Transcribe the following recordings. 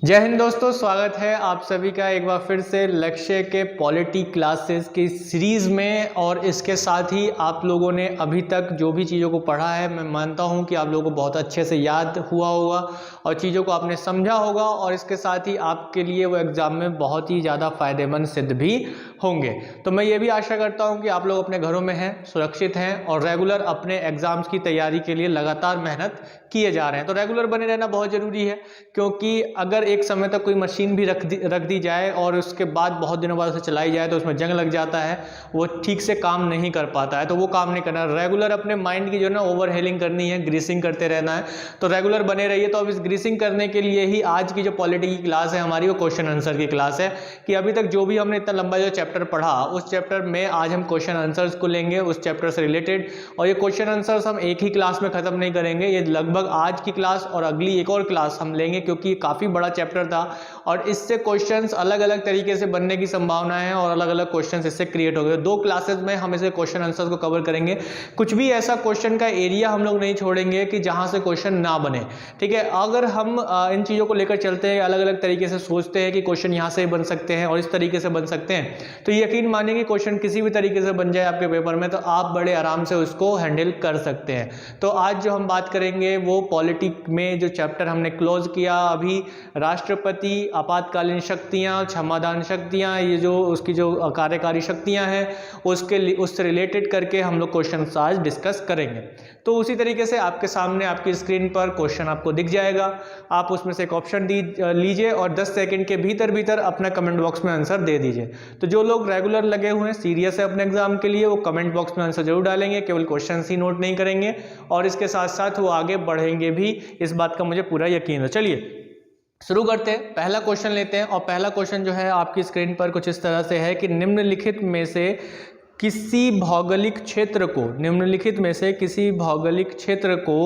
जय हिंद दोस्तों, स्वागत है आप सभी का एक बार फिर से लक्ष्य के पॉलिटी क्लासेस की सीरीज़ में। और इसके साथ ही आप लोगों ने अभी तक जो भी चीज़ों को पढ़ा है, मैं मानता हूं कि आप लोगों को बहुत अच्छे से याद हुआ होगा और चीज़ों को आपने समझा होगा, और इसके साथ ही आपके लिए वो एग्ज़ाम में बहुत ही ज़्यादा फ़ायदेमंद सिद्ध भी होंगे। तो मैं ये भी आशा करता हूँ कि आप लोग अपने घरों में हैं, सुरक्षित हैं और रेगुलर अपने एग्ज़ाम्स की तैयारी के लिए लगातार मेहनत किए जा रहे हैं। तो रेगुलर बने रहना बहुत ज़रूरी है, क्योंकि अगर एक समय तक कोई मशीन भी रख दी जाए और उसके बाद बहुत दिनों बाद उसे चलाई जाए तो उसमें जंग लग जाता है, वो ठीक से काम नहीं कर पाता है। तो वो काम नहीं करना, रेगुलर अपने माइंड की जो है ना ओवरहेलिंग करनी है, ग्रीसिंग करते रहना है। तो रेगुलर बने रहिए। तो अब इस ग्रीसिंग करने के लिए ही आज की जो पॉलिटी की क्लास है हमारी, वो क्वेश्चन आंसर की क्लास है। कि अभी तक जो भी हमने इतना लंबा जो चैप्टर पढ़ा, उस चैप्टर में आज हम क्वेश्चन आंसर्स को लेंगे उस चैप्टर से रिलेटेड। और ये क्वेश्चन आंसर्स हम एक ही क्लास में खत्म नहीं करेंगे, ये लगभग आज की क्लास और अगली एक और क्लास हम लेंगे, क्योंकि ये काफ़ी बड़ा चैप्टर था और इससे क्वेश्चंस अलग अलग तरीके से बनने की संभावना है और अलग अलग क्वेश्चंस इससे क्रिएट हो गए। दो क्लासेस में हम इसे क्वेश्चन आंसर्स को कवर करेंगे। कुछ भी ऐसा क्वेश्चन का एरिया हम लोग नहीं छोड़ेंगे कि जहां से क्वेश्चन ना बने, ठीक है। अगर हम इन चीज़ों को लेकर चलते हैं, अलग अलग तरीके से सोचते हैं कि क्वेश्चन यहाँ से बन सकते हैं और इस तरीके से बन सकते हैं, तो यकीन मानिए कि क्वेश्चन किसी भी तरीके से बन जाए आपके पेपर में, तो आप बड़े आराम से उसको हैंडल कर सकते हैं। तो आज जो हम बात करेंगे वो पॉलिटी में जो चैप्टर हमने क्लोज किया अभी, राष्ट्रपति, आपातकालीन शक्तियां, क्षमादान शक्तियां, ये जो उसकी जो कार्यकारी शक्तियां हैं उससे रिलेटेड करके हम लोग क्वेश्चन आज डिस्कस करेंगे। तो उसी तरीके से आपके सामने आपकी स्क्रीन पर क्वेश्चन आपको दिख जाएगा, आप उसमें से एक ऑप्शन लीजिए और 10 सेकंड के भीतर भीतर अपना कमेंट बॉक्स में आंसर दे दीजिए। तो जो लोग रेगुलर लगे हुए हैं, सीरियस है अपने एग्जाम के लिए, वो कमेंट बॉक्स में आंसर जरूर डालेंगे, केवल क्वेश्चन ही नोट नहीं करेंगे और इसके साथ साथ वो आगे बढ़ेंगे भी, इस बात का मुझे पूरा यकीन है। चलिए शुरू करते हैं, पहला क्वेश्चन लेते हैं। और पहला क्वेश्चन जो है आपकी स्क्रीन पर कुछ इस तरह से है कि निम्नलिखित में से किसी भौगोलिक क्षेत्र को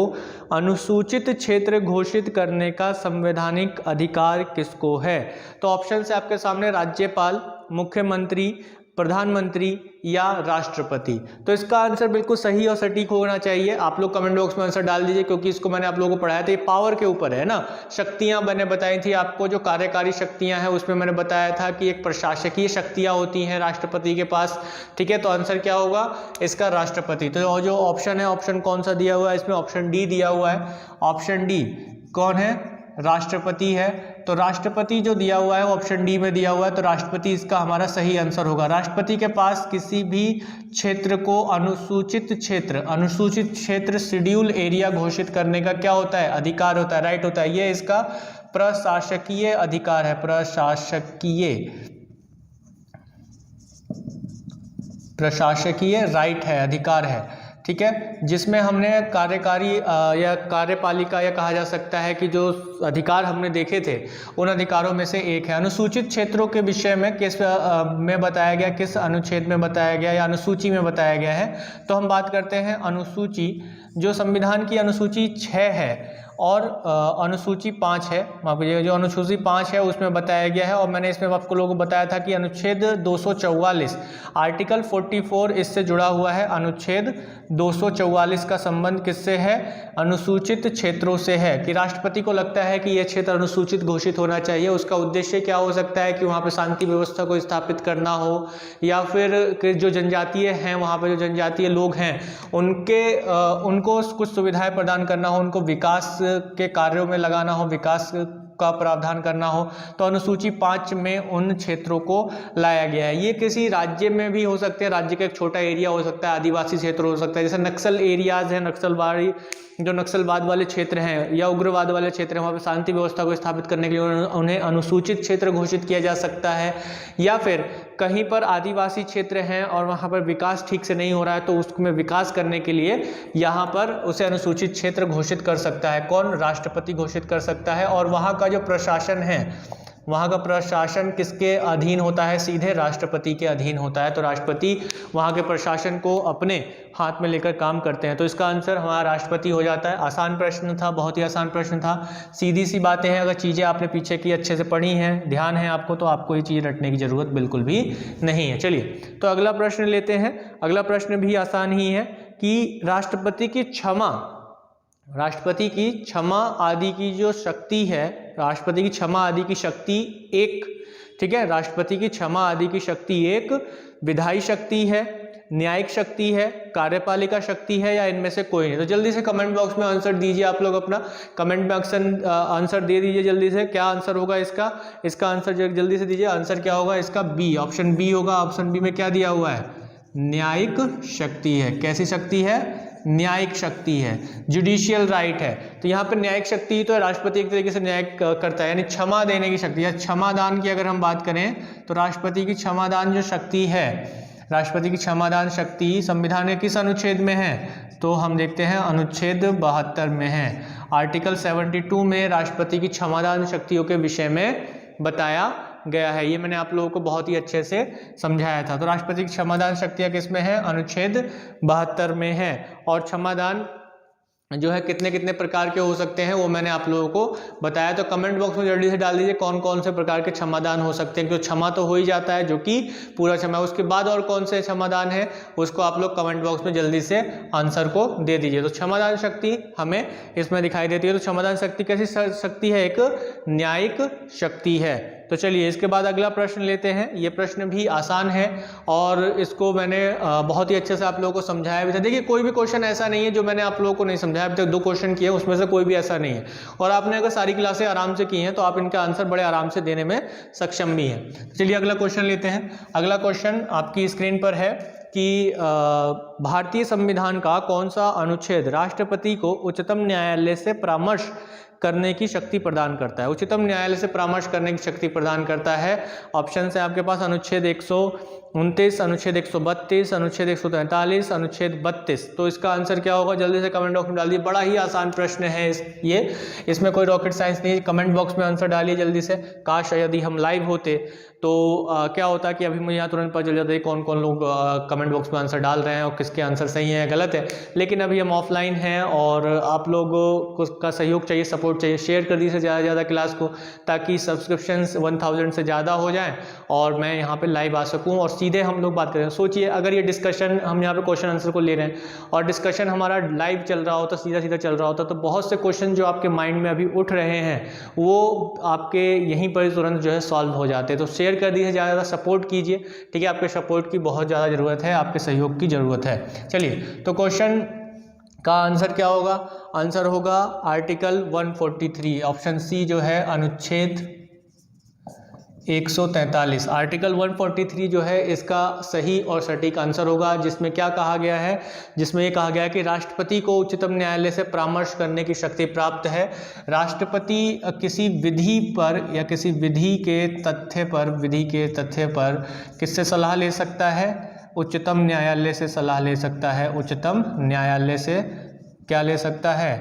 अनुसूचित क्षेत्र घोषित करने का संवैधानिक अधिकार किसको है? तो ऑप्शन है आपके सामने, राज्यपाल, मुख्यमंत्री, प्रधानमंत्री या राष्ट्रपति। तो इसका आंसर बिल्कुल सही और सटीक होना चाहिए। आप लोग कमेंट बॉक्स में आंसर डाल दीजिए, क्योंकि इसको मैंने आप लोगों को पढ़ाया था, ये पावर के ऊपर है ना। शक्तियां मैंने बताई थी आपको, जो कार्यकारी शक्तियां हैं उसमें मैंने बताया था कि एक प्रशासकीय शक्तियां होती हैं राष्ट्रपति के पास, ठीक है। तो आंसर क्या होगा इसका? राष्ट्रपति। तो जो ऑप्शन है, ऑप्शन कौन सा दिया हुआ है इसमें? ऑप्शन डी दिया हुआ है। ऑप्शन डी कौन है? राष्ट्रपति है। तो राष्ट्रपति जो दिया हुआ है वो ऑप्शन डी में दिया हुआ है, तो राष्ट्रपति इसका हमारा सही आंसर होगा। राष्ट्रपति के पास किसी भी क्षेत्र को अनुसूचित क्षेत्र शेड्यूल एरिया घोषित करने का क्या होता है? अधिकार होता है, राइट होता है। ये इसका प्रशासकीय अधिकार है, प्रशासकीय राइट है, अधिकार है, ठीक है। जिसमें हमने कार्यकारी या कार्यपालिका या कहा जा सकता है कि जो अधिकार हमने देखे थे उन अधिकारों में से एक है। अनुसूचित क्षेत्रों के विषय में किस में बताया गया, किस अनुच्छेद में बताया गया या अनुसूची में बताया गया है? तो हम बात करते हैं अनुसूची, जो संविधान की अनुसूची 6 है और अनुसूची 5 है। माफ कीजिएगा, जो अनुसूची 5 है उसमें बताया गया है। और मैंने इसमें आपको लोगों को बताया था कि अनुच्छेद 244 आर्टिकल 44 इससे जुड़ा हुआ है। अनुच्छेद 244 का संबंध किससे है? अनुसूचित क्षेत्रों से है। कि राष्ट्रपति को लगता है कि यह क्षेत्र अनुसूचित घोषित होना चाहिए। उसका उद्देश्य क्या हो सकता है? कि वहाँ पे शांति व्यवस्था को स्थापित करना हो, या फिर जो जनजातीय हैं, वहाँ पे जो जनजातीय लोग हैं उनको कुछ सुविधाएं प्रदान करना हो, उनको विकास के कार्यों में लगाना हो, विकास का प्रावधान करना हो। तो अनुसूची 5 में उन क्षेत्रों को लाया गया है। ये किसी राज्य में भी हो सकते हैं, राज्य का एक छोटा एरिया हो सकता है, आदिवासी क्षेत्र हो सकता है, जैसे नक्सल एरियाज हैं, जो नक्सलवाद वाले क्षेत्र हैं या उग्रवाद वाले क्षेत्र हैं, वहाँ पर शांति व्यवस्था को स्थापित करने के लिए उन्हें अनुसूचित क्षेत्र घोषित किया जा सकता है। या फिर कहीं पर आदिवासी क्षेत्र हैं और वहाँ पर विकास ठीक से नहीं हो रहा है, तो उसमें विकास करने के लिए यहाँ पर उसे अनुसूचित क्षेत्र घोषित कर सकता है। कौन? राष्ट्रपति घोषित कर सकता है। और वहाँ का जो प्रशासन है, वहाँ का प्रशासन किसके अधीन होता है? सीधे राष्ट्रपति के अधीन होता है। तो राष्ट्रपति वहाँ के प्रशासन को अपने हाथ में लेकर काम करते हैं। तो इसका आंसर हमारा राष्ट्रपति हो जाता है। आसान प्रश्न था, बहुत ही आसान प्रश्न था, सीधी सी बातें हैं। अगर चीज़ें आपने पीछे की अच्छे से पढ़ी हैं, ध्यान है आपको, तो आपको ये चीज़ रटने की जरूरत बिल्कुल भी नहीं है। चलिए तो अगला प्रश्न लेते हैं। अगला प्रश्न भी आसान ही है कि राष्ट्रपति की क्षमा आदि की जो शक्ति है राष्ट्रपति की क्षमा आदि की शक्ति एक, ठीक है, राष्ट्रपति की क्षमा आदि की शक्ति एक विधायी शक्ति है, न्यायिक शक्ति है, कार्यपालिका शक्ति है, या इनमें से कोई नहीं? तो जल्दी से कमेंट बॉक्स में आंसर दीजिए आप लोग, अपना कमेंट में आंसर दे दीजिए जल्दी से। क्या आंसर होगा इसका? इसका आंसर जल्दी से दीजिए। आंसर क्या होगा इसका? बी, ऑप्शन बी होगा। ऑप्शन बी में क्या दिया हुआ है? न्यायिक शक्ति है। कैसी शक्ति है? न्यायिक शक्ति है, जुडिशियल राइट है। तो यहाँ पर न्यायिक शक्ति तो राष्ट्रपति एक तरीके से न्याय करता है, यानी क्षमा देने की शक्ति, या क्षमादान की अगर हम बात करें तो राष्ट्रपति की क्षमादान जो शक्ति है, राष्ट्रपति की क्षमादान शक्ति संविधान के किस अनुच्छेद में है? तो हम देखते हैं अनुच्छेद 72 में है। आर्टिकल 72 में राष्ट्रपति की क्षमादान शक्तियों के विषय में बताया गया है। ये मैंने आप लोगों को बहुत ही अच्छे से समझाया था। तो राष्ट्रपति की क्षमादान शक्तियाँ किस में है? अनुच्छेद 72 में है। और क्षमादान जो है कितने कितने प्रकार के हो सकते हैं वो मैंने आप लोगों को बताया। तो कमेंट बॉक्स में जल्दी से डाल दीजिए कौन कौन से प्रकार के क्षमादान हो सकते हैं, क्योंकि क्षमा तो हो ही जाता है जो कि पूरा क्षमा, उसके बाद और कौन से क्षमादान है उसको आप लोग कमेंट बॉक्स में जल्दी से आंसर को दे दीजिए। तो क्षमादान शक्ति हमें इसमें दिखाई देती है। तो क्षमादान शक्ति कैसी शक्ति है? एक न्यायिक शक्ति है। तो चलिए इसके बाद अगला प्रश्न लेते हैं। ये प्रश्न भी आसान है और इसको मैंने बहुत ही अच्छे से आप लोगों को समझाया भी था। देखिए कोई भी क्वेश्चन ऐसा नहीं है जो मैंने आप लोगों को नहीं समझाया। अभी तक 2 क्वेश्चन किए उसमें से कोई भी ऐसा नहीं है, और आपने अगर सारी क्लासें आराम से की हैं तो आप इनका आंसर बड़े आराम से देने में सक्षम भी हैं। चलिए अगला क्वेश्चन लेते हैं। अगला क्वेश्चन आपकी स्क्रीन पर है कि भारतीय संविधान का कौन सा अनुच्छेद राष्ट्रपति को उच्चतम न्यायालय से परामर्श करने की शक्ति प्रदान करता है? उच्चतम न्यायालय से परामर्श करने की शक्ति प्रदान करता है। ऑप्शन है आपके पास अनुच्छेद 129, अनुच्छेद 132, अनुच्छेद 143, अनुच्छेद 32। तो इसका आंसर क्या होगा? जल्दी से कमेंट बॉक्स में डालिए। बड़ा ही आसान प्रश्न है इसमें कोई रॉकेट साइंस नहीं। कमेंट बॉक्स में आंसर डालिए जल्दी से। काश यदि हम लाइव होते तो क्या होता कि अभी मुझे यहाँ तुरंत पता चल जाता है कौन कौन लोग कमेंट बॉक्स में आंसर डाल रहे हैं और किसके आंसर सही है गलत है। लेकिन अभी हम ऑफलाइन हैं और आप लोगों का सहयोग चाहिए, सपोर्ट चाहिए। शेयर कर दीजिए ज़्यादा से ज़्यादा क्लास को, ताकि सब्सक्रिप्शंस 1000 से ज़्यादा हो जाएं और मैं यहाँ पे लाइव आ सकूँ और सीधे हम लोग बात करें। सोचिए अगर ये डिस्कशन, हम यहाँ पे क्वेश्चन आंसर को ले रहे हैं और डिस्कशन हमारा लाइव चल रहा होता, सीधा सीधा चल रहा होता, तो बहुत से क्वेश्चन जो आपके माइंड में अभी उठ रहे हैं वो आपके यहीं पर तुरंत जो है सॉल्व हो जाते हैं। तो शेयर कर दीजिए, ज़्यादा सपोर्ट कीजिए, ठीक है। आपके सपोर्ट की बहुत ज़्यादा ज़रूरत है, आपके सहयोग की ज़रूरत है। चलिए तो क्वेश्चन का आंसर क्या होगा? आंसर होगा आर्टिकल 143, ऑप्शन सी जो है अनुच्छेद 143। आर्टिकल 143 जो है इसका सही और सटीक आंसर होगा, जिसमें क्या कहा गया है? जिसमें ये कहा गया है कि राष्ट्रपति को उच्चतम न्यायालय से परामर्श करने की शक्ति प्राप्त है। राष्ट्रपति किसी विधि पर या किसी विधि के तथ्य पर किससे सलाह ले सकता है? उच्चतम न्यायालय से सलाह ले सकता है। उच्चतम न्यायालय से क्या ले सकता है?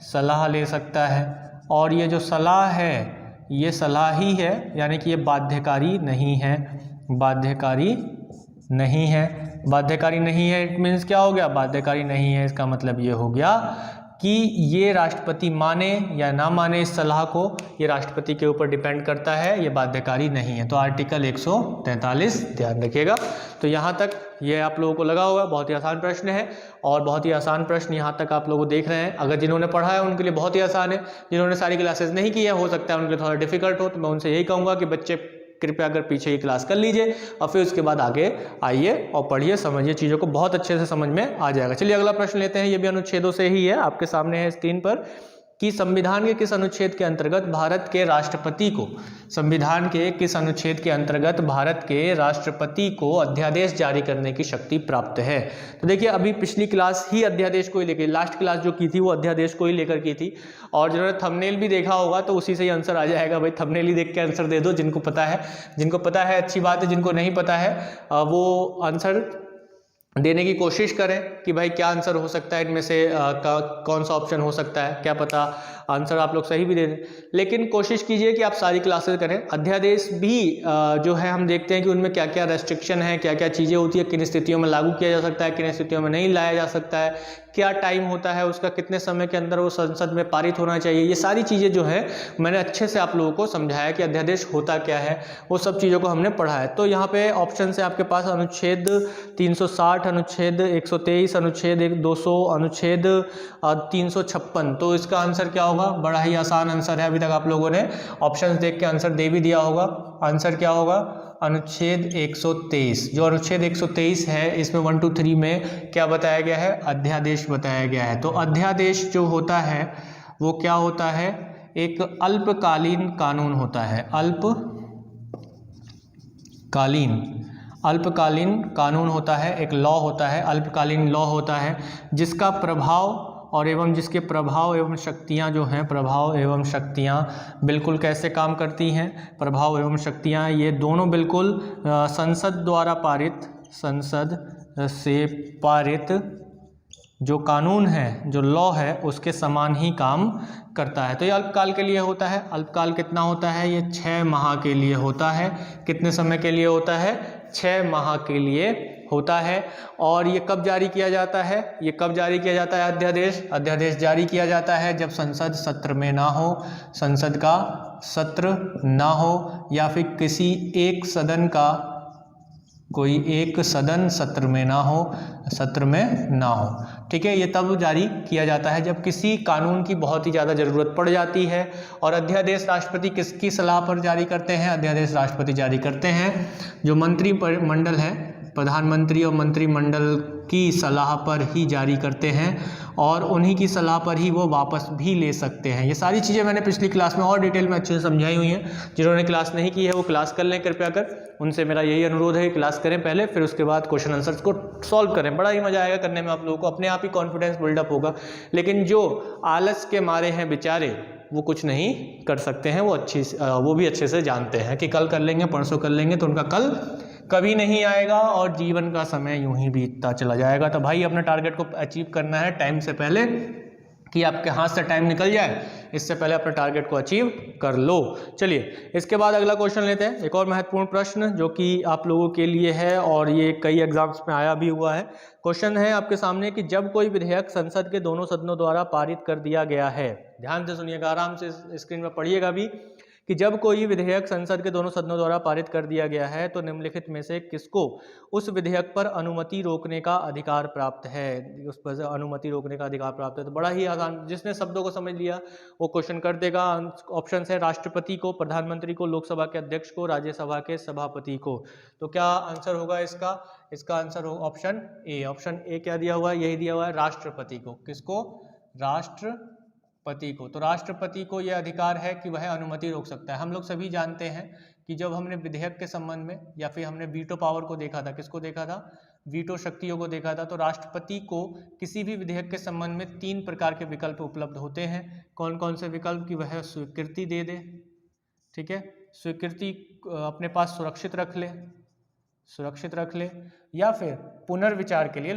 सलाह ले सकता है। और ये जो सलाह है ये सलाह ही है, यानी कि ये बाध्यकारी नहीं है। बाध्यकारी नहीं है। बाध्यकारी नहीं है इट मीन्स क्या हो गया? बाध्यकारी नहीं है, इसका मतलब ये हो गया कि ये राष्ट्रपति माने या ना माने इस सलाह को, ये राष्ट्रपति के ऊपर डिपेंड करता है, ये बाध्यकारी नहीं है। तो आर्टिकल 143 ध्यान रखिएगा। तो यहाँ तक ये आप लोगों को लगा होगा बहुत ही आसान प्रश्न है, और बहुत ही आसान प्रश्न यहाँ तक आप लोग देख रहे हैं। अगर जिन्होंने पढ़ा है उनके लिए बहुत ही आसान है, जिन्होंने सारी क्लासेस नहीं की है हो सकता है उनके लिए थोड़ा डिफिकल्ट हो। तो मैं उनसे यही कहूँगा कि बच्चे कृपया अगर पीछे की क्लास कर लीजिए और फिर उसके बाद आगे आइए और पढ़िए, समझिए, चीज़ों को बहुत अच्छे से समझ में आ जाएगा। चलिए अगला प्रश्न लेते हैं। ये भी अनुच्छेदों से ही है, आपके सामने है स्क्रीन पर, कि संविधान के किस अनुच्छेद के अंतर्गत भारत के राष्ट्रपति को, संविधान के किस अनुच्छेद के अंतर्गत भारत के राष्ट्रपति को अध्यादेश जारी करने की शक्ति प्राप्त है? तो देखिए अभी पिछली क्लास ही अध्यादेश को ही लेकर, लास्ट क्लास जो की थी वो अध्यादेश को ही लेकर की थी, और जिन्होंने थंबनेल भी देखा होगा तो उसी से ही आंसर आ जाएगा। भाई थंबनेल ही देख के आंसर दे दो, जिनको पता है। जिनको पता है अच्छी बात है, जिनको नहीं पता है वो आंसर देने की कोशिश करें कि भाई क्या आंसर हो सकता है इनमें से, कौन सा ऑप्शन हो सकता है, क्या पता आंसर आप लोग सही भी दे दें। लेकिन कोशिश कीजिए कि आप सारी क्लासेस करें। अध्यादेश भी जो है हम देखते हैं कि उनमें क्या क्या रेस्ट्रिक्शन है, क्या क्या चीज़ें होती है, किन स्थितियों में लागू किया जा सकता है, किन स्थितियों में नहीं लाया जा सकता है, क्या टाइम होता है उसका, कितने समय के अंदर वो संसद में पारित होना चाहिए। ये सारी चीज़ें जो है मैंने अच्छे से आप लोगों को समझाया कि अध्यादेश होता क्या है, वो सब चीज़ों को हमने पढ़ा है। तो यहाँ पे ऑप्शन है आपके पास अनुच्छेद 360, अनुच्छेद 123, अनुच्छेद 200, अनुच्छेद 356। तो इसका आंसर क्या होगा, बड़ा ही आसान आंसर है। अभी तक आप लोगों ने ऑप्शंस देख के आंसर दे भी दिया होगा। आंसर क्या होगा? अनुच्छेद 123। जो अनुच्छेद 123 है इसमें 1 2 3 में क्या बताया गया है? अध्यादेश बताया गया है। तो अध्यादेश जो होता है वो क्या होता है? एक अल्पकालीन कानून होता है। अल्पकालीन कानून होता है, एक लॉ होता है, अल्पकालीन लॉ होता है, जिसका प्रभाव और एवं जिसके प्रभाव एवं शक्तियाँ जो हैं, प्रभाव एवं शक्तियाँ बिल्कुल कैसे काम करती हैं? प्रभाव एवं शक्तियाँ ये दोनों बिल्कुल संसद द्वारा पारित, संसद से पारित जो कानून है, जो लॉ है, उसके समान ही काम करता है। तो ये अल्पकाल के लिए होता है। अल्पकाल कितना होता है? ये 6 माह के लिए होता है। कितने समय के लिए होता है? 6 माह के लिए होता है। और ये कब जारी किया जाता है? ये कब जारी किया जाता है? अध्यादेश जारी किया जाता है जब संसद सत्र में ना हो, संसद का सत्र ना हो, या फिर किसी एक सदन का कोई एक सदन सत्र में ना हो, ठीक है। ये तब जारी किया जाता है जब किसी कानून की बहुत ही ज़्यादा ज़रूरत पड़ जाती है। और अध्यादेश राष्ट्रपति किसकी सलाह पर जारी करते हैं? अध्यादेश राष्ट्रपति जारी करते हैं जो मंत्रिमंडल है, प्रधानमंत्री और मंत्रिमंडल की सलाह पर ही जारी करते हैं, और उन्हीं की सलाह पर ही वो वापस भी ले सकते हैं। ये सारी चीज़ें मैंने पिछली क्लास में और डिटेल में अच्छे से समझाई हुई हैं। जिन्होंने क्लास नहीं की है वो क्लास कर लें कृपया कर। उनसे मेरा यही अनुरोध है कि क्लास करें पहले, फिर उसके बाद क्वेश्चन आंसर्स को सॉल्व करें। बड़ा ही मजा आएगा करने में, आप लोगों को अपने आप ही कॉन्फिडेंस बिल्डअप होगा। लेकिन जो आलस के मारे हैं बेचारे, वो कुछ नहीं कर सकते हैं। वो भी अच्छे से जानते हैं कि कल कर लेंगे, परसों कर लेंगे, तो उनका कल कभी नहीं आएगा और जीवन का समय यूं ही बीतता चला जाएगा। तो भाई अपने टारगेट को अचीव करना है टाइम से पहले, कि आपके हाथ से टाइम निकल जाए, इससे पहले अपने टारगेट को अचीव कर लो। चलिए इसके बाद अगला क्वेश्चन लेते हैं। एक और महत्वपूर्ण प्रश्न जो कि आप लोगों के लिए है और ये कई एग्जाम्स में आया भी हुआ है। क्वेश्चन है आपके सामने कि जब कोई विधेयक संसद के दोनों सदनों द्वारा पारित कर दिया गया है, ध्यान से सुनिएगा, आराम से स्क्रीन में पढ़िएगा भी, कि जब कोई विधेयक संसद के दोनों सदनों द्वारा पारित कर दिया गया है तो निम्नलिखित में से किसको उस विधेयक पर अनुमति रोकने का अधिकार प्राप्त है? उस पर अनुमति रोकने का अधिकार प्राप्त है। तो बड़ा ही आसान, जिसने शब्दों को समझ लिया वो क्वेश्चन कर देगा। ऑप्शन है राष्ट्रपति को, प्रधानमंत्री को, लोकसभा के अध्यक्ष को, राज्यसभा के सभापति को। तो क्या आंसर होगा इसका आंसर होगा ऑप्शन ए। ऑप्शन ए क्या दिया हुआ है? यही दिया हुआ है, राष्ट्रपति को। किसको? राष्ट्रपति को। तो राष्ट्रपति को यह अधिकार है कि वह अनुमति रोक सकता है। हम लोग सभी जानते हैं कि जब हमने विधेयक के संबंध में या फिर हमने वीटो पावर को देखा था, किसको देखा था? वीटो शक्तियों को देखा था। तो राष्ट्रपति को किसी भी विधेयक के संबंध में 3 प्रकार के विकल्प उपलब्ध होते हैं। कौन कौन से विकल्प? कि वह स्वीकृति दे दे, ठीक है, स्वीकृति अपने पास सुरक्षित रख ले, या फिर पुनर्विचार के लिए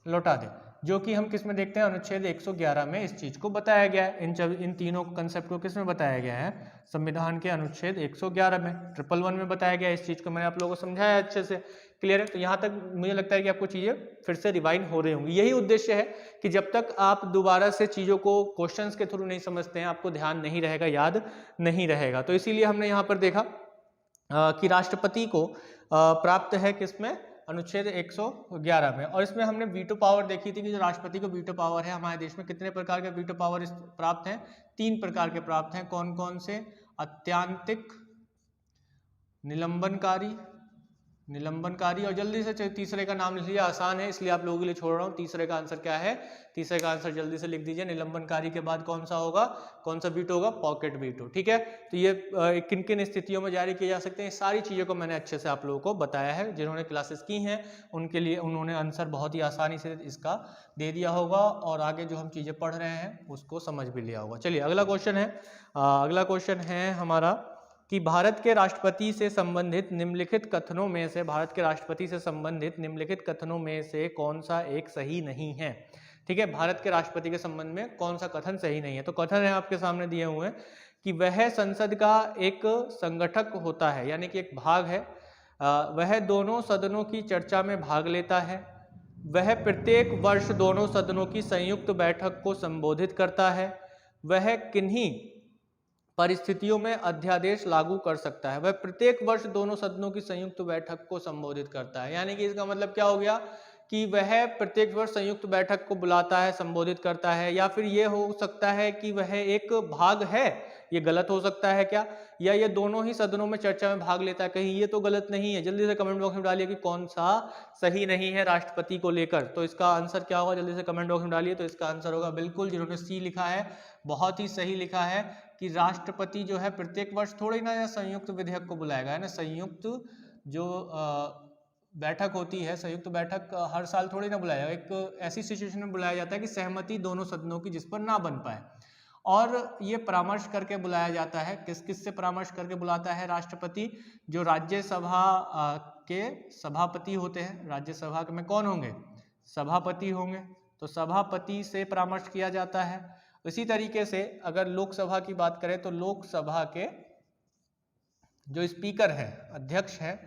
लौटा दे, जो कि हम किस में देखते हैं? अनुच्छेद 111 में इस चीज को बताया गया है। इन तीनों कंसेप्ट को किस में बताया गया है? संविधान के अनुच्छेद 111 में, 111 में बताया गया है। इस चीज को मैंने आप लोगों को समझाया अच्छे से, क्लियर है? तो यहाँ तक मुझे लगता है कि आपको चीजें फिर से रिवाइंड हो रही होंगी। यही उद्देश्य है कि जब तक आप दोबारा से चीजों को क्वेश्चंस के थ्रू नहीं समझते हैं, आपको ध्यान नहीं रहेगा, याद नहीं रहेगा। तो इसीलिए हमने यहाँ पर देखा कि राष्ट्रपति को प्राप्त है किसमें? अनुच्छेद 111 में। और इसमें हमने वीटो पावर देखी थी कि जो राष्ट्रपति को वीटो पावर है हमारे देश में, कितने प्रकार के वीटो पावर प्राप्त हैं? 3 प्रकार के प्राप्त हैं। कौन कौन से? अत्यांतिक, निलंबनकारी और जल्दी से तीसरे का नाम लिख लीजिए, आसान है इसलिए आप लोगों के लिए छोड़ रहा हूँ। तीसरे का आंसर क्या है? तीसरे का आंसर जल्दी से लिख दीजिए। निलंबनकारी के बाद कौन सा होगा? कौन सा वीटो होगा? पॉकेट वीटो, ठीक है। तो ये किन किन स्थितियों में जारी किए जा सकते हैं, सारी चीज़ों को मैंने अच्छे से आप लोगों को बताया है। जिन्होंने क्लासेस की हैं उनके लिए उन्होंने आंसर बहुत ही आसानी से इसका दे दिया होगा और आगे जो हम चीज़ें पढ़ रहे हैं उसको समझ भी लिया होगा। चलिए अगला क्वेश्चन है हमारा कि भारत के राष्ट्रपति से संबंधित निम्नलिखित कथनों में से कौन सा एक सही नहीं है? ठीक है, भारत के राष्ट्रपति के संबंध में कौन सा कथन सही नहीं है? तो कथन है आपके सामने दिए हुए हैं कि वह संसद का एक संगठक होता है, यानी कि एक भाग है, वह दोनों सदनों की चर्चा में भाग लेता है, वह प्रत्येक वर्ष दोनों सदनों की संयुक्त बैठक को संबोधित करता है, वह किन्हीं परिस्थितियों में अध्यादेश लागू कर सकता है, वह प्रत्येक वर्ष दोनों सदनों की संयुक्त बैठक को संबोधित करता है। यानी कि इसका मतलब क्या हो गया कि वह प्रत्येक वर्ष संयुक्त बैठक को बुलाता है, संबोधित करता है, या फिर ये हो सकता है कि वह एक भाग है, ये गलत हो सकता है क्या, या ये दोनों ही सदनों में चर्चा में भाग लेता है, कहीं ये तो गलत नहीं है। जल्दी से कमेंट बॉक्स में डालिए कि कौन सा सही नहीं है राष्ट्रपति को लेकर। तो इसका आंसर क्या होगा, जल्दी से कमेंट बॉक्स में डालिए। तो इसका आंसर होगा बिल्कुल, जिन्होंने सी लिखा है बहुत ही सही लिखा है कि राष्ट्रपति जो है प्रत्येक वर्ष थोड़ी ना संयुक्त विधेयक को बुलाएगा, है ना। संयुक्त जो बैठक होती है, संयुक्त बैठक हर साल थोड़ी ना बुलाया, एक ऐसी सिचुएशन में बुलाया जाता है कि सहमति दोनों सदनों की जिस पर ना बन पाए, और ये परामर्श करके बुलाया जाता है। किस किस से परामर्श करके बुलाता है राष्ट्रपति, जो राज्यसभा के सभापति होते हैं, राज्यसभा में कौन होंगे, सभापति होंगे, तो सभापति से परामर्श किया जाता है। इसी तरीके से अगर लोकसभा की बात करें तो लोकसभा के जो स्पीकर है, अध्यक्ष है,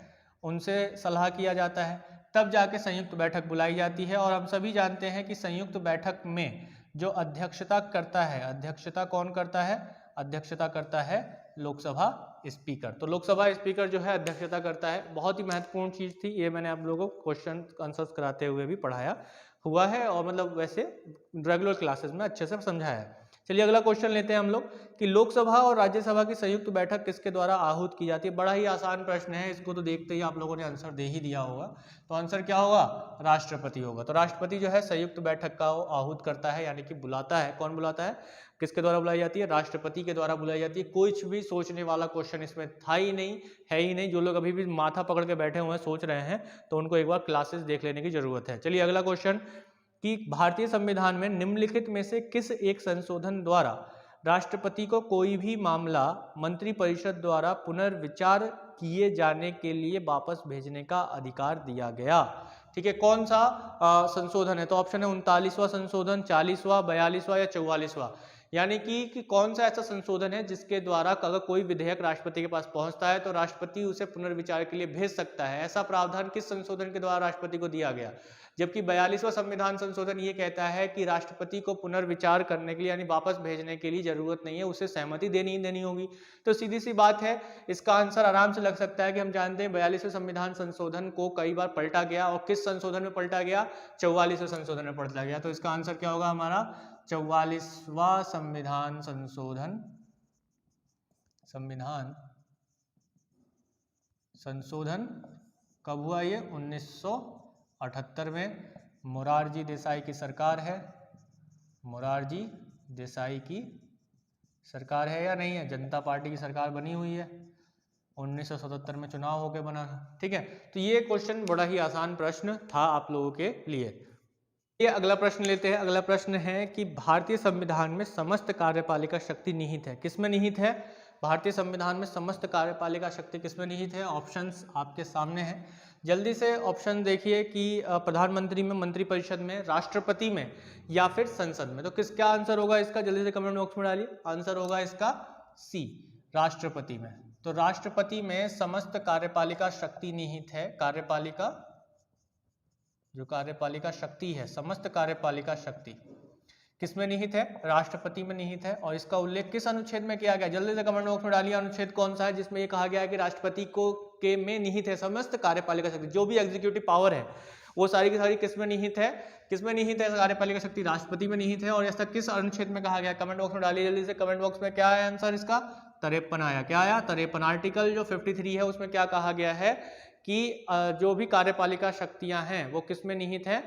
उनसे सलाह किया जाता है, तब जाके संयुक्त बैठक बुलाई जाती है। और हम सभी जानते हैं कि संयुक्त बैठक में जो अध्यक्षता करता है, अध्यक्षता कौन करता है, अध्यक्षता करता है लोकसभा स्पीकर। तो लोकसभा स्पीकर जो है अध्यक्षता करता है। बहुत ही महत्वपूर्ण चीज थी ये, मैंने आप लोगों को क्वेश्चन आंसर्स कराते हुए भी पढ़ाया हुआ है, और मतलब वैसे रेगुलर क्लासेस में अच्छे से समझाया है। चलिए अगला क्वेश्चन लेते हैं हम लोग कि लोकसभा और राज्यसभा की संयुक्त बैठक किसके द्वारा आहूत की जाती है। बड़ा ही आसान प्रश्न है, इसको तो देखते ही आप लोगों ने आंसर दे ही दिया होगा। तो आंसर क्या होगा, राष्ट्रपति होगा। तो राष्ट्रपति जो है संयुक्त बैठक का आहूत करता है, यानी कि बुलाता है। कौन बुलाता है, किसके द्वारा बुलाई जाती है, राष्ट्रपति के द्वारा बुलाई जाती है। कुछ भी सोचने वाला क्वेश्चन इसमें था ही नहीं, है ही नहीं। जो लोग अभी भी माथा पकड़ के बैठे हुए हैं, सोच रहे हैं, तो उनको एक बार क्लासेस देख लेने की जरूरत है। चलिए अगला क्वेश्चन कि भारतीय संविधान में निम्नलिखित में से किस एक संशोधन द्वारा राष्ट्रपति को कोई भी मामला मंत्रिपरिषद द्वारा पुनर्विचार किए जाने के लिए वापस भेजने का अधिकार दिया गया। ठीक है, कौन सा संशोधन है, तो ऑप्शन है 39वां संशोधन, 40वां, 42वां या 44वां। यानी कि कौन सा ऐसा संशोधन है जिसके द्वारा अगर कोई विधेयक राष्ट्रपति के पास पहुंचता है तो राष्ट्रपति उसे पुनर्विचार के लिए भेज सकता है। ऐसा प्रावधान किस संशोधन के द्वारा राष्ट्रपति को दिया गया। जबकि 42वां संविधान संशोधन ये कहता है कि राष्ट्रपति को पुनर्विचार करने के लिए यानी वापस भेजने के लिए जरूरत नहीं है, उसे सहमति देनी ही देनी होगी। तो सीधी सी बात है, इसका आंसर आराम से लग सकता है कि हम जानते हैं 42वें संविधान संशोधन को कई बार पलटा गया, और किस संशोधन में पलटा गया, 44वें संशोधन में पलटा गया। तो इसका आंसर क्या होगा हमारा, 44वां संविधान संशोधन, संविधान संशोधन कब हुआ, ये 1978 में। मोरारजी देसाई की सरकार है, मोरारजी देसाई की सरकार है या नहीं है, जनता पार्टी की सरकार बनी हुई है, 1977 में चुनाव होकर बना था। ठीक है, तो ये क्वेश्चन बड़ा ही आसान प्रश्न था आप लोगों के लिए। ये अगला प्रश्न लेते हैं। अगला प्रश्न है कि भारतीय संविधान में समस्त कार्यपालिका शक्ति निहित है, किसमें निहित है, भारतीय संविधान में समस्त कार्यपालिका शक्ति किसमें निहित है। ऑप्शंस आपके सामने हैं, जल्दी से ऑप्शन देखिए कि प्रधानमंत्री में, मंत्रिपरिषद में, राष्ट्रपति में या फिर संसद में। तो किसका आंसर होगा इसका, जल्दी से कमेंट बॉक्स में डालिए। आंसर होगा इसका सी, राष्ट्रपति में। तो राष्ट्रपति में समस्त कार्यपालिका शक्ति निहित है। कार्यपालिका, जो कार्यपालिका शक्ति है, समस्त कार्यपालिका शक्ति किसमें निहित है, राष्ट्रपति में निहित है। और इसका उल्लेख किस अनुच्छेद में किया गया, जल्दी से कमेंट बॉक्स में डालिए। अनुच्छेद कौन सा है जिसमें ये कहा गया है कि राष्ट्रपति को के में निहित है समस्त कार्यपालिका शक्ति, जो भी एग्जीक्यूटिव पावर है वो सारी की सारी किसमें निहित है, किसमें निहित है कार्यपालिका शक्ति, राष्ट्रपति में निहित है। और ऐसा किस अनुच्छेद में कहा गया, कमेंट बॉक्स में डालिए जल्दी से। कमेंट बॉक्स में क्या है आंसर इसका, 53 आया। क्या आया, 53। आर्टिकल जो 53 है उसमें क्या कहा गया है कि जो भी कार्यपालिका शक्तियां हैं वो किसमें निहित है,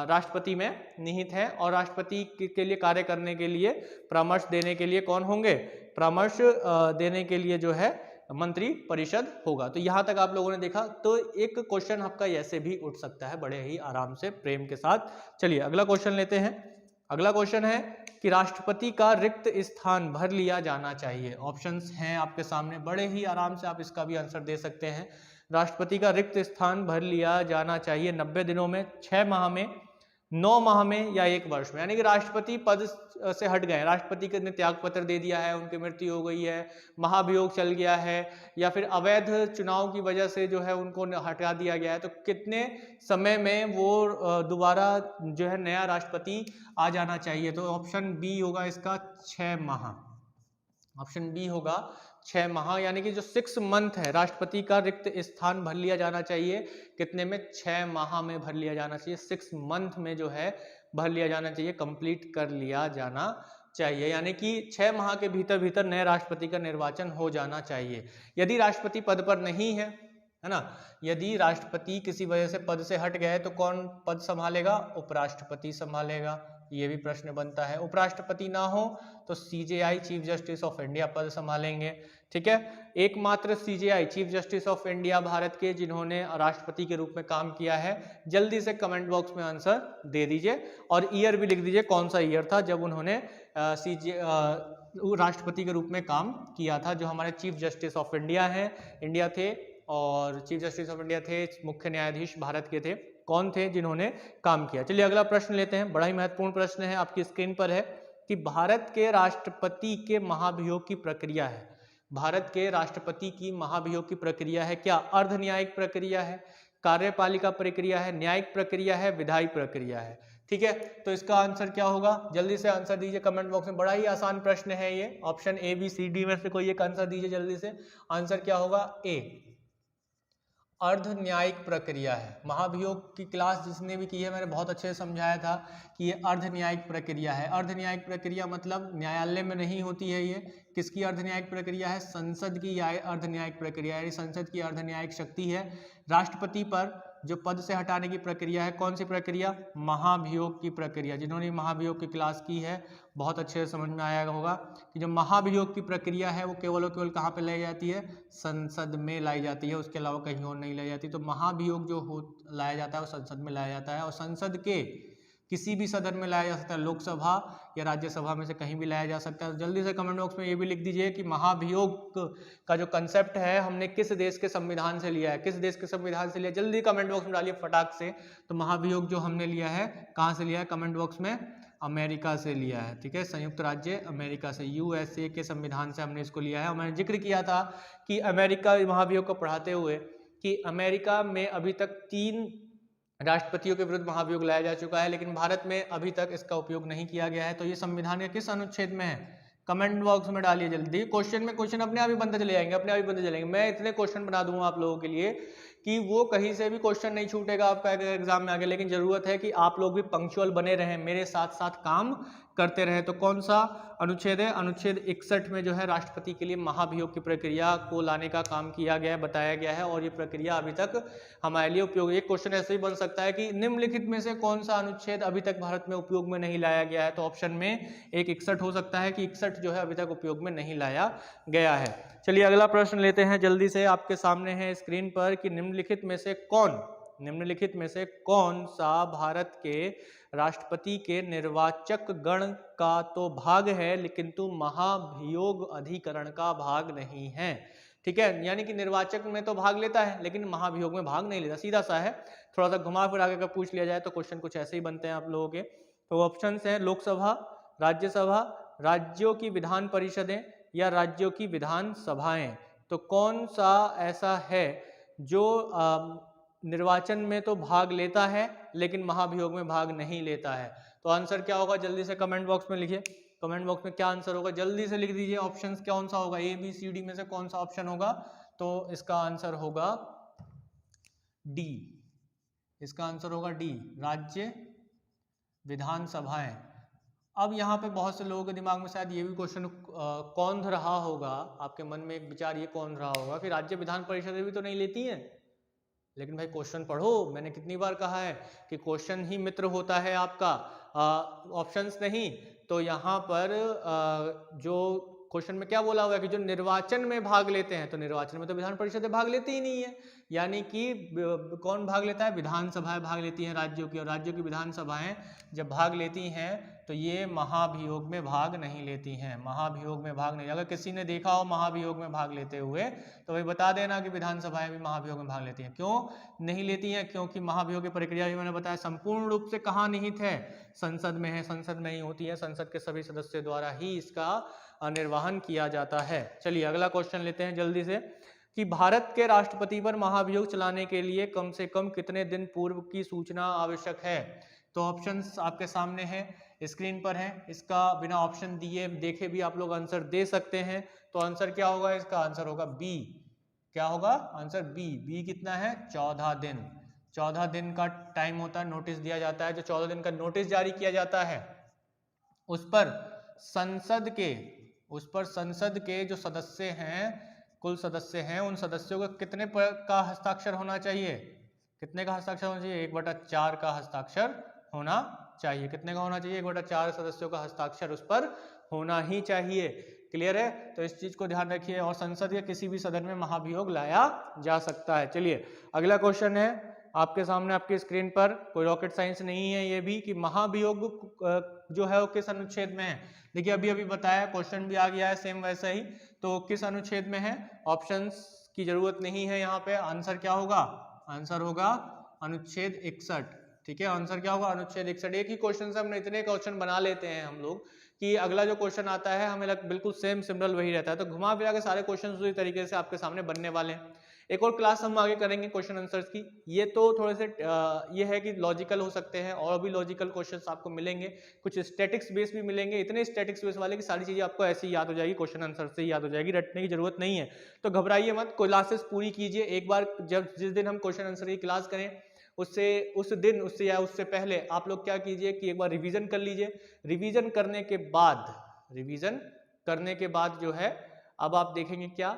राष्ट्रपति में निहित है। और राष्ट्रपति के लिए कार्य करने के लिए, परामर्श देने के लिए कौन होंगे, परामर्श देने के लिए जो है मंत्री परिषद होगा। तो यहां तक आप लोगों ने देखा। तो एक क्वेश्चन आपका ऐसे भी उठ सकता है बड़े ही आराम से, प्रेम के साथ। चलिए अगला क्वेश्चन लेते हैं। अगला क्वेश्चन है कि राष्ट्रपति का रिक्त स्थान भर लिया जाना चाहिए। ऑप्शंस हैं आपके सामने, बड़े ही आराम से आप इसका भी आंसर दे सकते हैं। राष्ट्रपति का रिक्त स्थान भर लिया जाना चाहिए 90 दिनों में, 6 माह में, 9 माह में या 1 वर्ष में। यानी कि राष्ट्रपति पद से हट गए, राष्ट्रपति ने त्याग पत्र दे दिया है, उनकी मृत्यु हो गई है, महाभियोग चल गया है, या फिर अवैध चुनाव की वजह से जो है उनको हटा दिया गया है, तो कितने समय में वो दोबारा जो है नया राष्ट्रपति आ जाना चाहिए। तो ऑप्शन बी होगा इसका 6 माह। ऑप्शन बी होगा 6 माह, यानी कि जो 6 मंथ है राष्ट्रपति का रिक्त स्थान भर लिया जाना चाहिए। कितने में? 6 माह में भर लिया जाना चाहिए। 6 मंथ में जो है भर लिया जाना चाहिए, कंप्लीट कर लिया जाना चाहिए, यानी कि 6 माह के भीतर भीतर नए राष्ट्रपति का निर्वाचन हो जाना चाहिए। यदि राष्ट्रपति पद पर नहीं है ना, यदि राष्ट्रपति किसी वजह से पद से हट गए तो कौन पद संभालेगा? उपराष्ट्रपति संभालेगा। ये भी प्रश्न बनता है। उपराष्ट्रपति ना हो तो CJI chief justice of India पद संभालेंगे। ठीक है, एकमात्र CJI chief justice of India Bharat के जिन्होंने राष्ट्रपति के रूप में काम किया है। जल्दी से कमेंट बॉक्स में आंसर दे दीजिए और ईयर भी लिख दीजिए, कौन सा ईयर था जब उन्होंने राष्ट्रपति के रूप में काम किया था। जो हमारे चीफ जस्टिस ऑफ इंडिया थे और चीफ जस्टिस ऑफ इंडिया थे, मुख्य न्यायाधीश भारत के थे, कौन थे जिन्होंने काम किया। चलिए अगला प्रश्न लेते हैं, बड़ा ही महत्वपूर्ण प्रश्न है, आपकी स्क्रीन पर है कि भारत के राष्ट्रपति के महाभियोग की प्रक्रिया है। भारत के राष्ट्रपति की महाभियोग की प्रक्रिया है क्या? अर्ध न्यायिक प्रक्रिया है, कार्यपालिका प्रक्रिया है, न्यायिक प्रक्रिया है, विधायी प्रक्रिया है। ठीक है, तो इसका आंसर क्या होगा? जल्दी से आंसर दीजिए कमेंट बॉक्स में। बड़ा ही आसान प्रश्न है ये, option A B C D में से कोई एक आंसर दीजिए जल्दी से। आंसर क्या होगा? ए, अर्ध न्यायिक प्रक्रिया है। महाभियोग की क्लास जिसने भी की है मैंने बहुत अच्छे से समझाया था कि ये अर्ध न्यायिक प्रक्रिया है। अर्ध न्यायिक प्रक्रिया मतलब न्यायालय में नहीं होती है ये। किसकी अर्ध न्यायिक प्रक्रिया है? संसद की अर्ध न्यायिक प्रक्रिया है, संसद की अर्ध न्यायिक शक्ति है। राष्ट्रपति पर जो पद से हटाने की प्रक्रिया है, कौन सी प्रक्रिया? महाभियोग की प्रक्रिया। जिन्होंने महाभियोग की क्लास की है बहुत अच्छे से समझ में आया होगा कि जो महाभियोग की प्रक्रिया है वो केवल और केवल कहाँ पे लाई जाती है? संसद में लाई जाती है, उसके अलावा कहीं और नहीं लाई जाती। तो महाभियोग जो लाया जाता है वो संसद में लाया जाता है और संसद के किसी भी सदन में लाया जा सकता है, लोकसभा या राज्यसभा में से कहीं भी लाया जा सकता है। तो जल्दी से कमेंट बॉक्स में ये भी लिख दीजिए कि महाभियोग का जो कंसेप्ट है हमने किस देश के संविधान से लिया है, किस देश के संविधान से लिया। जल्दी कमेंट बॉक्स में डालिए फटाक से। तो महाभियोग जो हमने लिया है कहाँ से लिया है? कमेंट बॉक्स में अमेरिका से लिया है। ठीक है, संयुक्त राज्य अमेरिका से, यूएसए के संविधान से हमने इसको लिया है। और मैंने जिक्र किया था कि अमेरिका महाभियोग को पढ़ाते हुए कि अमेरिका में अभी तक 3 राष्ट्रपतियों के विरुद्ध महाभियोग लाया जा चुका है, लेकिन भारत में अभी तक इसका उपयोग नहीं किया गया है। तो ये संविधान के किस अनुच्छेद में है? कमेंट बॉक्स में डालिए जल्दी। क्वेश्चन अपने आप ही बनते चले जाएंगे, अपने आप ही बनते चलेंगे। मैं इतने क्वेश्चन बना दूंगा आप लोगों के लिए कि वो कहीं से भी क्वेश्चन नहीं छूटेगा आपका एग्जाम में आगे। लेकिन जरूरत है कि आप लोग भी पंक्चुअल बने रहें, मेरे साथ साथ काम करते रहें। तो कौन सा अनुच्छेद है? अनुच्छेद 61 में जो है राष्ट्रपति के लिए महाभियोग की प्रक्रिया को लाने का काम किया गया है, बताया गया है। और ये प्रक्रिया अभी तक हमारे लिए उपयोग। एक क्वेश्चन ऐसे ही बन सकता है कि निम्नलिखित में से कौन सा अनुच्छेद अभी तक भारत में उपयोग में नहीं लाया गया है? तो ऑप्शन में एक 61 हो सकता है कि 61 जो है अभी तक उपयोग में नहीं लाया गया है। चलिए अगला प्रश्न लेते हैं जल्दी से, आपके सामने है स्क्रीन पर कि निम्नलिखित में से कौन सा भारत के राष्ट्रपति के निर्वाचक गण का तो भाग है लेकिन तो महाभियोग अधिकरण का भाग नहीं है। ठीक है, यानी कि निर्वाचक में तो भाग लेता है लेकिन महाभियोग में भाग नहीं लेता। सीधा सा है, थोड़ा सा घुमा फिरा के पूछ लिया जाए तो क्वेश्चन कुछ ऐसे ही बनते हैं आप लोगों के। तो ऑप्शन है लोकसभा, राज्यसभा, राज्यों की विधान परिषदें या राज्यों की विधान सभाएं। तो कौन सा ऐसा है जो निर्वाचन में तो भाग लेता है लेकिन महाभियोग में भाग नहीं लेता है? तो आंसर क्या होगा? जल्दी से कमेंट बॉक्स में लिखिए। कमेंट बॉक्स में क्या आंसर होगा जल्दी से लिख दीजिए। ऑप्शंस कौन सा होगा? ए बी सी डी में से कौन सा ऑप्शन होगा? तो इसका आंसर होगा डी। इसका आंसर होगा डी, राज्य विधानसभाएं। अब यहाँ पे बहुत से लोगों के दिमाग में शायद ये भी क्वेश्चन कौन रहा होगा, आपके मन में एक विचार ये कौन रहा होगा कि राज्य विधान परिषदें भी तो नहीं लेती हैं। लेकिन भाई क्वेश्चन पढ़ो, मैंने कितनी बार कहा है कि क्वेश्चन ही मित्र होता है आपका, ऑप्शंस नहीं। तो यहाँ पर जो क्वेश्चन में क्या बोला हुआ है कि जो निर्वाचन में भाग लेते हैं, तो निर्वाचन में तो विधान परिषदें भाग लेती ही नहीं है, यानी कि कौन भाग लेता है? विधानसभाएं भाग लेती हैं राज्यों की, और राज्यों की विधानसभाएं जब भाग लेती हैं तो ये महाभियोग में भाग नहीं लेती हैं। महाभियोग में भाग नहीं, अगर किसी ने देखा हो महाभियोग में भाग लेते हुए तो वही बता देना कि विधानसभाएं भी महाभियोग में भाग लेती हैं। क्यों नहीं लेती हैं? क्योंकि महाभियोग की प्रक्रिया भी मैंने बताया संपूर्ण रूप से कहाँ निहित है? संसद में है। संसद में ही होती है, संसद के सभी सदस्यों द्वारा ही इसका निर्वहन किया जाता है। चलिए अगला क्वेश्चन लेते हैं जल्दी से कि भारत के राष्ट्रपति पर महाभियोग चलाने के लिए कम से कम कितने दिन पूर्व की सूचना आवश्यक है? तो ऑप्शंस आपके सामने है। स्क्रीन पर है, इसका बिना ऑप्शन दिए देखे भी आप लोग आंसर दे सकते हैं। तो आंसर क्या होगा इसका? आंसर होगा बी। क्या होगा आंसर? बी। बी कितना है? 14 दिन। 14 दिन का टाइम होता है, नोटिस दिया जाता है। जो 14 दिन का नोटिस जारी किया जाता है उस पर संसद के जो सदस्य हैं, कुल सदस्य हैं, उन सदस्यों को कितने का हस्ताक्षर होना चाहिए? कितने का हस्ताक्षर होना चाहिए? 1/4 का हस्ताक्षर होना चाहिए। कितने का होना चाहिए? 1/4 सदस्यों का हस्ताक्षर उस पर होना ही चाहिए। क्लियर है? तो इस चीज को ध्यान रखिए। और संसद के किसी भी सदन में महाभियोग लाया जा सकता है। चलिए अगला क्वेश्चन है आपके सामने, आपकी स्क्रीन पर। कोई रॉकेट साइंस नहीं है ये भी, कि महाभियोग जो है वो किस अनुच्छेद में है। देखिए अभी अभी बताया, क्वेश्चन भी आ गया है सेम वैसा ही। तो किस अनुच्छेद में है? ऑप्शंस की जरूरत नहीं है यहाँ पे। आंसर क्या होगा? आंसर होगा अनुच्छेद 61। ठीक है, आंसर क्या होगा? अनुच्छेद 61। एक ही क्वेश्चन से हमने इतने क्वेश्चन बना लेते हैं हम लोग कि अगला जो क्वेश्चन आता है हमें बिल्कुल सेम सिमिलर वही रहता है। तो घुमा फिरा के सारे क्वेश्चन उसी तरीके से आपके सामने बनने वाले हैं। एक और क्लास हम आगे करेंगे क्वेश्चन आंसर्स की। ये तो थोड़े से ये है कि लॉजिकल हो सकते हैं, और भी लॉजिकल क्वेश्चंस आपको मिलेंगे, कुछ स्टैटिक्स बेस भी मिलेंगे। इतने स्टैटिक्स बेस वाले की सारी चीजें आपको ऐसे ही याद हो जाएगी, क्वेश्चन आंसर से ही याद हो जाएगी, रटने की जरूरत नहीं है। तो घबराइए मत, क्लासेस पूरी कीजिए। एक बार जब जिस दिन हम क्वेश्चन आंसर की क्लास करें उस दिन या उससे पहले आप लोग क्या कीजिए कि एक बार रिवीजन कर लीजिए। रिवीजन करने के बाद जो है अब आप देखेंगे क्या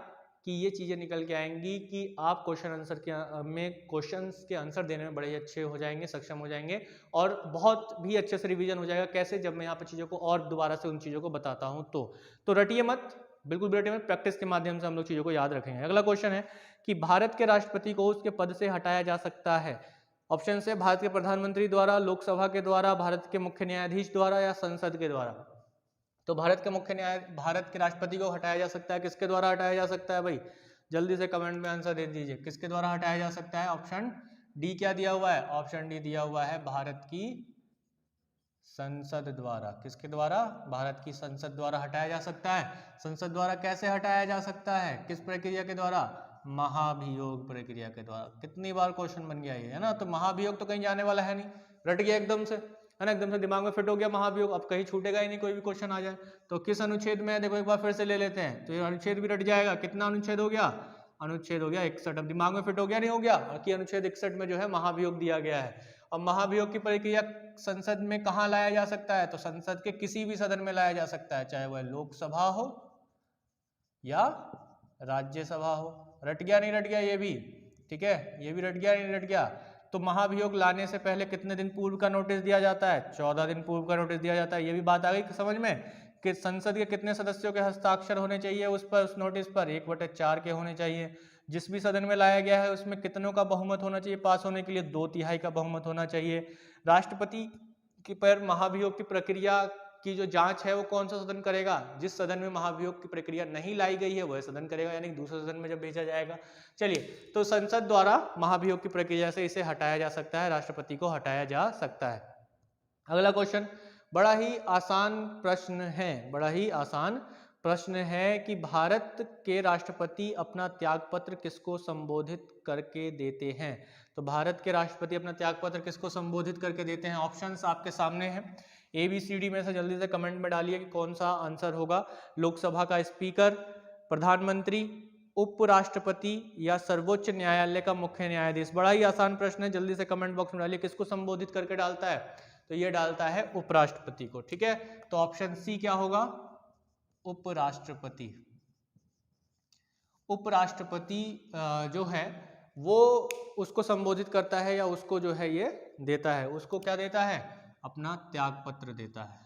कि ये चीजें निकल के आएंगी कि आप क्वेश्चन आंसर में क्वेश्चंस के आंसर देने में बड़े अच्छे हो जाएंगे, सक्षम हो जाएंगे, और बहुत भी अच्छे से रिवीजन हो जाएगा। कैसे? जब मैं यहाँ पर चीजों को और दोबारा से उन चीजों को बताता हूँ। तो रटिए मत, बिल्कुल रटिए मत, प्रैक्टिस के माध्यम से हम लोग चीजों को याद रखेंगे। अगला क्वेश्चन है कि भारत के राष्ट्रपति को उसके पद से हटाया जा सकता है। ऑप्शन है भारत के प्रधानमंत्री द्वारा, लोकसभा के द्वारा, भारत के मुख्य न्यायाधीश द्वारा, या संसद के द्वारा। तो भारत के राष्ट्रपति को हटाया जा सकता है। किसके द्वारा हटाया जा सकता है भाई? जल्दी से कमेंट में आंसर दे दीजिए। किसके द्वारा हटाया जा सकता है? ऑप्शन डी क्या दिया हुआ है? ऑप्शन डी दिया हुआ है भारत की संसद द्वारा। किसके द्वारा? भारत की संसद द्वारा हटाया जा सकता है। संसद द्वारा कैसे हटाया जा सकता है? किस प्रक्रिया के द्वारा? महाभियोग प्रक्रिया के द्वारा। कितनी बार क्वेश्चन बन गया ये, है ना? तो महाभियोग तो कहीं जाने वाला है नहीं, रट गया एकदम से, है ना? एकदम से दिमाग में फिट हो गया महाभियोग, अब कहीं छूटेगा ही नहीं, कोई भी क्वेश्चन आ जाए। तो किस अनुच्छेद में है? देखो एक बार फिर से ले लेते हैं, तो ये अनुच्छेद भी रट जाएगा। कितना अनुच्छेद हो गया? अनुच्छेद हो गया 61। अब दिमाग में फिट हो गया, नहीं हो गया? कि अनुच्छेद 61 में जो है महाभियोग दिया गया है। अब महाभियोग की प्रक्रिया संसद में कहाँ लाया जा सकता है? तो संसद के किसी भी सदन में लाया जा सकता है, चाहे वह लोकसभा हो या राज्यसभा हो। रट गया नहीं रट गया ये भी? ठीक है, ये भी रट गया नहीं रट गया? तो महाभियोग लाने से पहले कितने दिन पूर्व का नोटिस दिया जाता है? 14 दिन पूर्व का नोटिस दिया जाता है। ये भी बात आ गई समझ में कि संसद के कितने सदस्यों के हस्ताक्षर होने चाहिए उस नोटिस पर? 1/4 के होने चाहिए। जिस भी सदन में लाया गया है उसमें कितनों का बहुमत होना चाहिए पास होने के लिए? 2/3 का बहुमत होना चाहिए। राष्ट्रपति की पर महाभियोग की प्रक्रिया की जो जांच है वो कौन सा सदन करेगा? जिस सदन में महाभियोग की प्रक्रिया नहीं लाई गई है वह सदन करेगा, यानी दूसरे सदन में जब भेजा जाएगा। चलिए, तो संसद द्वारा महाभियोग की प्रक्रिया से इसे हटाया जा सकता है, राष्ट्रपति को हटाया जा सकता है। अगला क्वेश्चन बड़ा ही आसान प्रश्न है कि भारत के राष्ट्रपति अपना त्यागपत्र किसको संबोधित करके देते हैं? तो भारत के राष्ट्रपति अपना त्यागपत्र किसको संबोधित करके देते हैं? ऑप्शंस आपके सामने हैं, ABCD में से जल्दी से कमेंट में डालिए कि कौन सा आंसर होगा। लोकसभा का स्पीकर, प्रधानमंत्री, उपराष्ट्रपति, या सर्वोच्च न्यायालय का मुख्य न्यायाधीश। बड़ा ही आसान प्रश्न है, जल्दी से कमेंट बॉक्स में डालिए किसको संबोधित करके डालता है? तो ये डालता है उपराष्ट्रपति को। ठीक है, तो ऑप्शन सी क्या होगा? उपराष्ट्रपति। उपराष्ट्रपति जो है वो उसको संबोधित करता है या उसको जो है ये देता है, उसको क्या देता है? अपना त्यागपत्र देता है।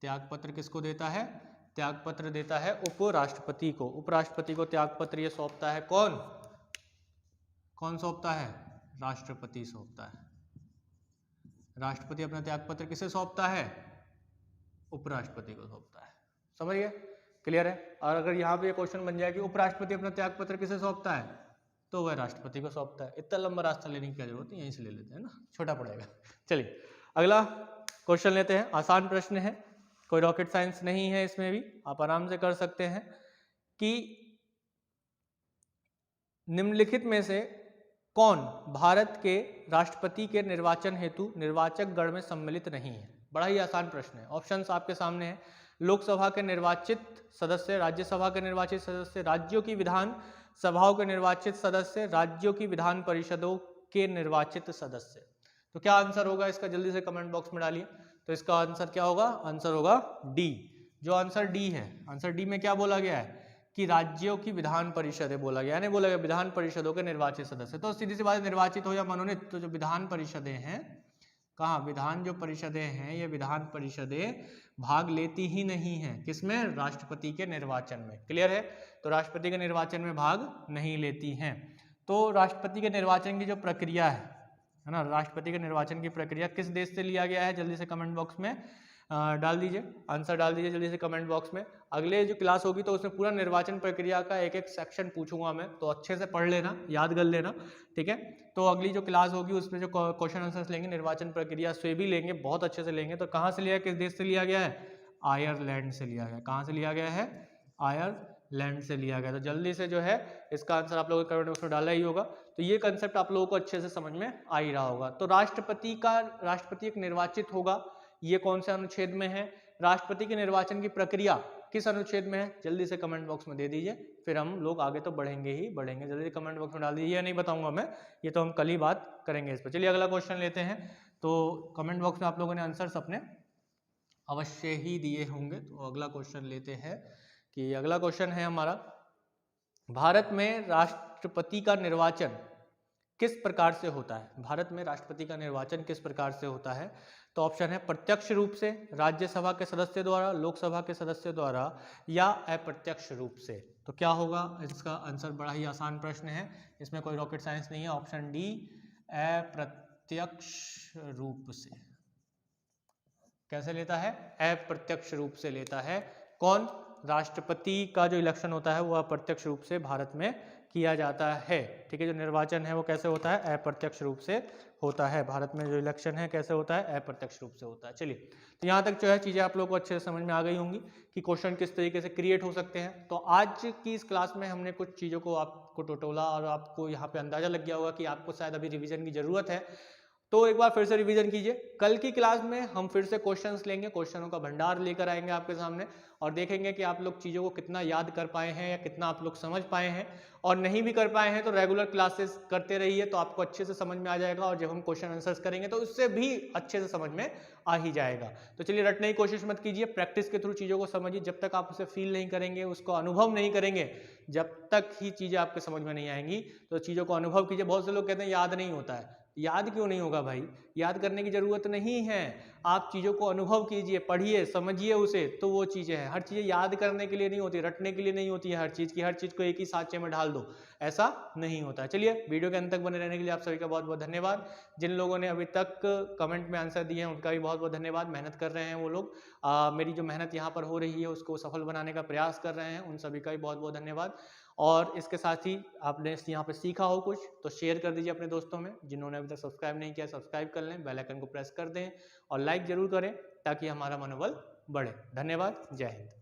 त्यागपत्र किसको देता है? त्यागपत्र देता है उपराष्ट्रपति को। उपराष्ट्रपति को त्यागपत्र ये सौंपता है कौन? कौन सौंपता है? राष्ट्रपति सौंपता है। राष्ट्रपति अपना त्यागपत्र किसे सौंपता है? उपराष्ट्रपति को सौंपता है। समझ गए? क्लियर है? और अगर यहाँ पे क्वेश्चन बन जाए कि उपराष्ट्रपति अपना त्यागपत्र किसे सौंपता है, तो वह राष्ट्रपति को सौंपता है। इतना लंबा रास्ता लेने की क्या जरूरत है, यहीं से ले लेते हैं ना, छोटा पड़ेगा। चलिए अगला क्वेश्चन लेते हैं। आसान प्रश्न है, कोई रॉकेट साइंस नहीं है इसमें भी, आप आराम से कर सकते हैं। कि निम्नलिखित में से कौन भारत के राष्ट्रपति के निर्वाचन हेतु निर्वाचक गण में सम्मिलित नहीं है? बड़ा ही आसान प्रश्न है। ऑप्शंस आपके सामने हैं। लोकसभा के निर्वाचित सदस्य, राज्यसभा के निर्वाचित सदस्य, राज्यों की विधान सभाओं के निर्वाचित सदस्य, राज्यों की विधान परिषदों के निर्वाचित सदस्य। तो क्या आंसर होगा इसका? जल्दी से कमेंट बॉक्स में डालिए। तो इसका आंसर क्या होगा? आंसर होगा डी। जो आंसर डी है, आंसर डी में क्या बोला गया है कि राज्यों की विधान परिषदें बोला गया, यानी बोला गया विधान परिषदों के निर्वाचित सदस्य। तो सीधी सी बात, निर्वाचित हो या मनोनीत, तो जो विधान परिषदें हैं, कहाँ विधान जो परिषदें हैं, ये विधान परिषदें भाग लेती ही नहीं है किसमें? राष्ट्रपति के निर्वाचन में। क्लियर है? तो राष्ट्रपति के निर्वाचन में भाग नहीं लेती हैं। तो राष्ट्रपति के निर्वाचन की जो प्रक्रिया है ना, राष्ट्रपति के निर्वाचन की प्रक्रिया किस देश से लिया गया है? जल्दी से कमेंट बॉक्स में डाल दीजिए, आंसर डाल दीजिए जल्दी से कमेंट बॉक्स में। अगले जो क्लास होगी तो उसमें पूरा निर्वाचन प्रक्रिया का एक एक सेक्शन पूछूंगा मैं, तो अच्छे से पढ़ लेना, याद कर लेना, ठीक है। तो अगली जो क्लास होगी उसमें जो क्वेश्चन आंसर्स लेंगे निर्वाचन प्रक्रिया से भी लेंगे, बहुत अच्छे से लेंगे। तो कहाँ से लिया, किस देश से लिया गया है? आयरलैंड से लिया गया। कहाँ से लिया गया है? आयरलैंड से लिया गया। तो जल्दी से जो है इसका आंसर आप लोगों को कमेंट बॉक्स में डाला ही होगा। तो ये कंसेप्ट आप लोगों को अच्छे से समझ में आ ही रहा होगा। तो राष्ट्रपति एक निर्वाचित होगा, ये कौन से अनुच्छेद में है? राष्ट्रपति के निर्वाचन की प्रक्रिया किस अनुच्छेद में है? जल्दी से कमेंट बॉक्स में दे दीजिए, फिर हम लोग आगे तो बढ़ेंगे ही बढ़ेंगे। जल्दी कमेंट बॉक्स में डाल दीजिए, ये नहीं बताऊंगा मैं, ये तो हम कल ही बात करेंगे इस पर। चलिए अगला क्वेश्चन लेते हैं। तो कमेंट बॉक्स में आप लोगों ने आंसर्स अपने अवश्य ही दिए होंगे। तो अगला क्वेश्चन लेते हैं कि अगला क्वेश्चन है हमारा, भारत में राष्ट्रपति का निर्वाचन किस प्रकार से होता है? भारत में राष्ट्रपति का निर्वाचन किस प्रकार से होता है? तो ऑप्शन है प्रत्यक्ष रूप से, राज्यसभा के सदस्य द्वारा, लोकसभा के सदस्य द्वारा, या अप्रत्यक्ष रूप से। तो क्या होगा इसका आंसर? बड़ा ही आसान प्रश्न है, इसमें कोई रॉकेट साइंस नहीं है। ऑप्शन डी, अप्रत्यक्ष रूप से। कैसे लेता है? अप्रत्यक्ष रूप से लेता है। कौन? राष्ट्रपति का जो इलेक्शन होता है वो अप्रत्यक्ष रूप से भारत में किया जाता है, ठीक है। जो निर्वाचन है वो कैसे होता है? अप्रत्यक्ष रूप से होता है। भारत में जो इलेक्शन है कैसे होता है? अप्रत्यक्ष रूप से होता है। चलिए, तो यहाँ तक जो है चीज़ें आप लोगों को अच्छे से समझ में आ गई होंगी कि क्वेश्चन किस तरीके से क्रिएट हो सकते हैं। तो आज की इस क्लास में हमने कुछ चीज़ों को आपको टटोला और आपको यहाँ पे अंदाजा लग गया होगा कि आपको शायद अभी रिविजन की जरूरत है। तो एक बार फिर से रिवीजन कीजिए। कल की क्लास में हम फिर से क्वेश्चंस लेंगे, क्वेश्चनों का भंडार लेकर आएंगे आपके सामने और देखेंगे कि आप लोग चीज़ों को कितना याद कर पाए हैं या कितना आप लोग समझ पाए हैं। और नहीं भी कर पाए हैं तो रेगुलर क्लासेस करते रहिए, तो आपको अच्छे से समझ में आ जाएगा। और जब हम क्वेश्चन आंसर्स करेंगे तो उससे भी अच्छे से समझ में आ ही जाएगा। तो चलिए, रटने की कोशिश मत कीजिए, प्रैक्टिस के थ्रू चीज़ों को समझिए। जब तक आप उसे फील नहीं करेंगे, उसको अनुभव नहीं करेंगे, जब तक ही चीज़ें आपके समझ में नहीं आएंगी। तो चीज़ों को अनुभव कीजिए। बहुत से लोग कहते हैं याद नहीं होता है। याद क्यों नहीं होगा भाई? याद करने की जरूरत नहीं है। आप चीज़ों को अनुभव कीजिए, पढ़िए, समझिए उसे, तो वो चीज़ें हैं। हर चीज़ें याद करने के लिए नहीं होती, रटने के लिए नहीं होती है। हर चीज़ को एक ही सांचे में ढाल दो, ऐसा नहीं होता है। चलिए, वीडियो के अंत तक बने रहने के लिए आप सभी का बहुत बहुत धन्यवाद। जिन लोगों ने अभी तक कमेंट में आंसर दिए हैं उनका भी बहुत बहुत धन्यवाद। मेहनत कर रहे हैं वो लोग, मेरी जो मेहनत यहाँ पर हो रही है उसको सफल बनाने का प्रयास कर रहे हैं, उन सभी का भी बहुत बहुत धन्यवाद। और इसके साथ ही आपने यहाँ पे सीखा हो कुछ तो शेयर कर दीजिए अपने दोस्तों में। जिन्होंने अभी तक सब्सक्राइब नहीं किया, सब्सक्राइब कर लें, बेल आइकन को प्रेस कर दें और लाइक जरूर करें ताकि हमारा मनोबल बढ़े। धन्यवाद। जय हिंद।